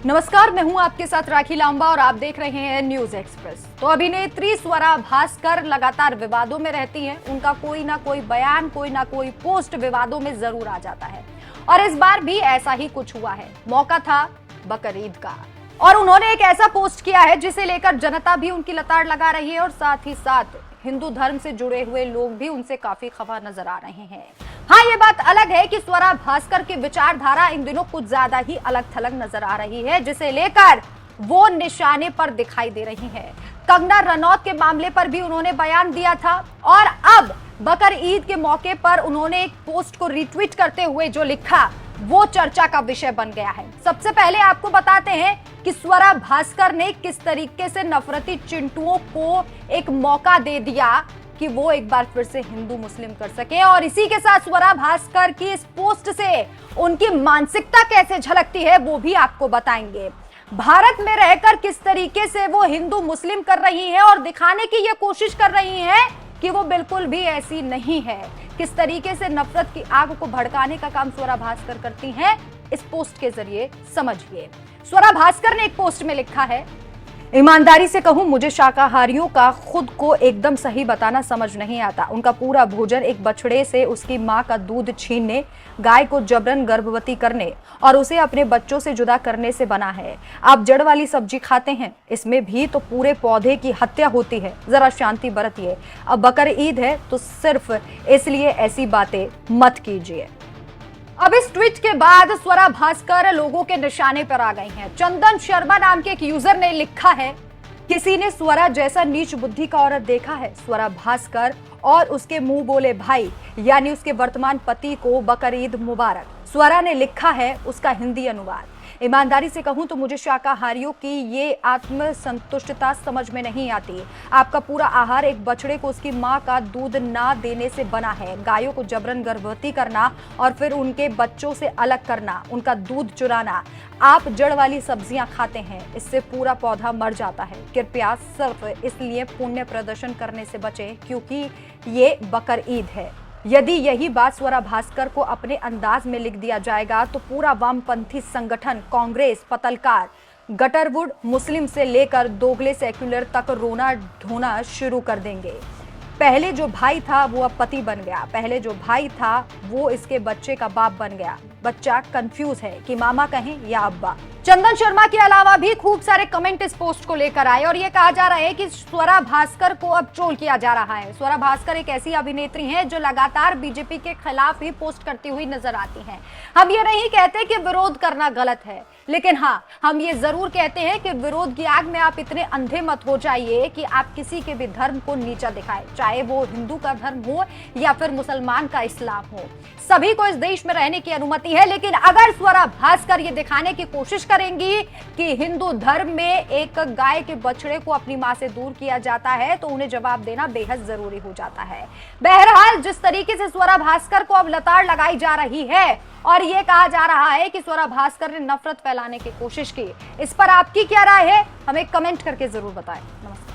नमस्कार, मैं हूं आपके साथ राखी लांबा और आप देख रहे हैं न्यूज एक्सप्रेस। तो अभिनेत्री स्वरा भास्कर लगातार विवादों में रहती हैं। उनका कोई ना कोई बयान, कोई ना कोई पोस्ट विवादों में जरूर आ जाता है और इस बार भी ऐसा ही कुछ हुआ है। मौका था बकरीद का और उन्होंने एक ऐसा पोस्ट किया है जिसे लेकर जनता भी उनकी लताड़ लगा रही है और साथ ही साथ हिंदू धर्म से जुड़े हुए लोग भी उनसे काफी खफा नजर आ रहे हैं। हाँ, ये बात अलग है कि स्वरा भास्कर की विचारधारा इन दिनों कुछ ज्यादा ही अलग थलग नजर आ रही है, जिसे लेकर वो निशाने पर दिखाई दे रही है। कंगना रनौत के मामले पर भी उन्होंने बयान दिया था और अब बकर ईद के मौके पर उन्होंने एक पोस्ट को रिट्वीट करते हुए जो लिखा वो चर्चा का विषय बन गया है। सबसे पहले आपको बताते हैं कि स्वरा भास्कर ने किस तरीके से नफरती चिंटुओं को एक मौका दे दिया कि वो एक बार फिर से हिंदू मुस्लिम कर सके और इसी के साथ स्वरा भास्कर की इस पोस्ट से उनकी मानसिकता कैसे झलकती है वो भी आपको बताएंगे। भारत में रहकर किस तरीके से वो हिंदू मुस्लिम कर रही है और दिखाने की ये कोशिश कर रही है कि वो बिल्कुल भी ऐसी नहीं है। किस तरीके से नफरत की आग को भड़काने का काम स्वरा भास्कर करती हैं, इस पोस्ट के जरिए समझिए। स्वरा भास्कर ने एक पोस्ट में लिखा है, ईमानदारी से कहूं, मुझे शाकाहारियों का खुद को एकदम सही बताना समझ नहीं आता। उनका पूरा भोजन एक बछड़े से उसकी मां का दूध छीनने, गाय को जबरन गर्भवती करने और उसे अपने बच्चों से जुदा करने से बना है। आप जड़ वाली सब्जी खाते हैं, इसमें भी तो पूरे पौधे की हत्या होती है। जरा शांति बरतिए। अब बकर ईद है तो सिर्फ इसलिए ऐसी बातें मत कीजिए। अब इस ट्वीट के बाद स्वरा भास्कर लोगों के निशाने पर आ गई हैं। चंदन शर्मा नाम के एक यूजर ने लिखा है, किसी ने स्वरा जैसा नीच बुद्धि का औरत देखा है? स्वरा भास्कर और उसके मुंह बोले भाई यानी उसके वर्तमान पति को बकर ईद मुबारक। स्वरा ने लिखा है उसका हिंदी अनुवाद, ईमानदारी से कहूं तो मुझे शाकाहारियों की ये आत्मसंतुष्टता समझ में नहीं आती। आपका पूरा आहार एक बछड़े को उसकी मां का दूध ना देने से बना है। गायों को जबरन गर्भवती करना और फिर उनके बच्चों से अलग करना, उनका दूध चुराना। आप जड़ वाली सब्जियां खाते हैं, इससे पूरा पौधा मर जाता है। कृपया सिर्फ इसलिए पुण्य प्रदर्शन करने से बचें क्योंकि ये बकर ईद है। यदि यही बात स्वरा भास्कर को अपने अंदाज में लिख दिया जाएगा तो पूरा वामपंथी संगठन, कांग्रेस, पतलकार, गटरवुड, मुस्लिम से लेकर दोगले सेक्युलर तक रोना धोना शुरू कर देंगे। पहले जो भाई था वो अब पति बन गया, पहले जो भाई था वो इसके बच्चे का बाप बन गया। बच्चा कंफ्यूज है कि मामा कहें या अब्बा। चंदन शर्मा के अलावा भी खूब सारे कमेंट इस पोस्ट को लेकर आए और ये कहा जा रहा है कि स्वरा भास्कर को अब ट्रोल किया जा रहा है। स्वरा भास्कर एक ऐसी अभिनेत्री हैं जो लगातार बीजेपी के खिलाफ ही पोस्ट करती हुई नजर आती हैं। हम ये नहीं कहते कि विरोध करना गलत है, लेकिन हाँ, हम ये जरूर कहते हैं कि विरोध की आग में आप इतने अंधे मत हो जाइए कि आप किसी के भी धर्म को नीचा दिखाएं, चाहे वो हिंदू का धर्म हो या फिर मुसलमान का इस्लाम हो। सभी को इस देश में रहने की अनुमति है, लेकिन अगर स्वरा भास्कर ये दिखाने की कोशिश करेंगी कि हिंदू धर्म में एक गाय के बछड़े को अपनी मां से दूर किया जाता है तो उन्हें जवाब देना बेहद जरूरी हो जाता है। बहरहाल, जिस तरीके से स्वरा भास्कर को अब लताड़ लगाई जा रही है और ये कहा जा रहा है कि स्वरा भास्कर ने नफरत फैलाने की कोशिश की, इस पर आपकी क्या राय है? हमें कमेंट करके जरूर बताएं। नमस्कार।